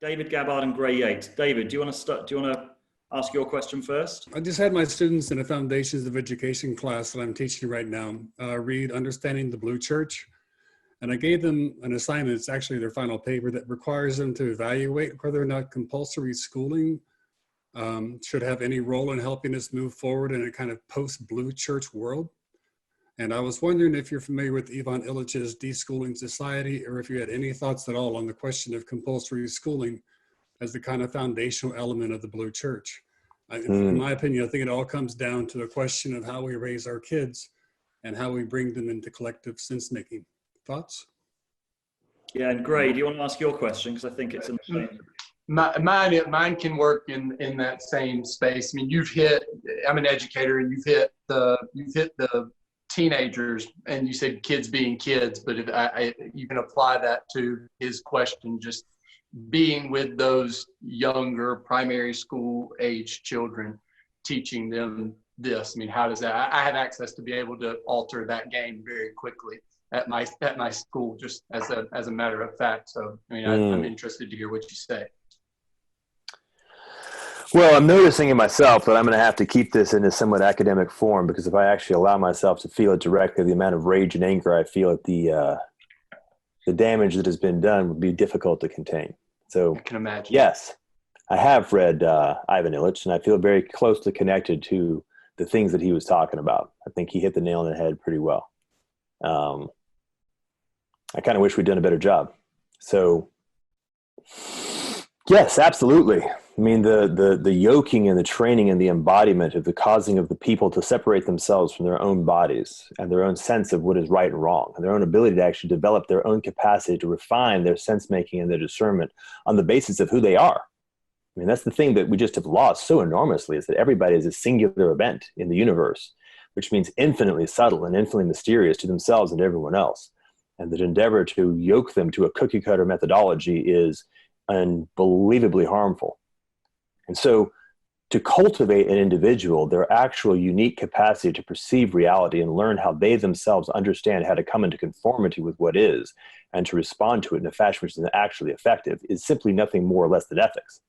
David Gabbard and Gray Yates. David, do you want to start? Do you want to ask your question first? I just had my students in a Foundations of Education class that I'm teaching right now read Understanding the Blue Church. And I gave them an assignment, it's actually their final paper, that requires them to evaluate whether or not compulsory schooling should have any role in helping us move forward in a kind of post-Blue Church world. And I was wondering if you're familiar with Ivan Illich's Deschooling Society, or if you had any thoughts at all on the question of compulsory schooling as the kind of foundational element of the Blue Church. In my opinion, I think it all comes down to the question of how we raise our kids and how we bring them into collective sense-making. Thoughts? Yeah, and Gray, do you want to ask your question? Because I think it's in the same. Mine can work in that same space. I mean, I'm an educator, and you've hit the teenagers, and you said kids being kids, but you can apply that to his question, just being with those younger primary school age children, teaching them this. I mean, how does that? I have access to be able to alter that game very quickly at my school, just as a matter of fact. So, I mean, I'm interested to hear what you say. Well, I'm noticing it myself, but I'm going to have to keep this in a somewhat academic form, because if I actually allow myself to feel it directly, the amount of rage and anger I feel at the damage that has been done would be difficult to contain. So, I can imagine. Yes, I have read Ivan Illich, and I feel very closely connected to the things that he was talking about. I think he hit the nail on the head pretty well. I kind of wish we'd done a better job. So, yes, absolutely. I mean, the yoking and the training and the embodiment of the causing of the people to separate themselves from their own bodies and their own sense of what is right and wrong, and their own ability to actually develop their own capacity to refine their sense-making and their discernment on the basis of who they are. I mean, that's the thing that we just have lost so enormously, is that everybody is a singular event in the universe, which means infinitely subtle and infinitely mysterious to themselves and everyone else. And that endeavor to yoke them to a cookie-cutter methodology is unbelievably harmful. And so to cultivate an individual, their actual unique capacity to perceive reality and learn how they themselves understand how to come into conformity with what is and to respond to it in a fashion which is actually effective, is simply nothing more or less than ethics.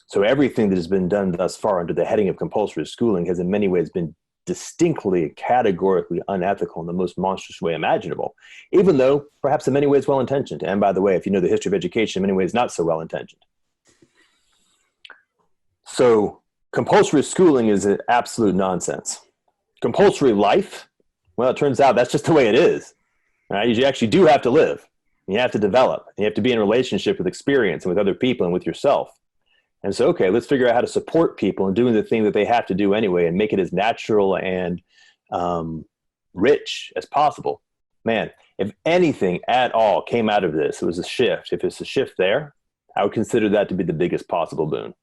So everything that has been done thus far under the heading of compulsory schooling has in many ways been distinctly, categorically unethical in the most monstrous way imaginable, even though perhaps in many ways well-intentioned. And by the way, if you know the history of education, in many ways not so well-intentioned. So compulsory schooling is an absolute nonsense. Compulsory life, well, it turns out that's just the way it is. Right? You actually do have to live. You have to develop. You have to be in a relationship with experience and with other people and with yourself. And so, okay, let's figure out how to support people in doing the thing that they have to do anyway and make it as natural and rich as possible. Man, if anything at all came out of this, it was a shift. If it's a shift there, I would consider that to be the biggest possible boon.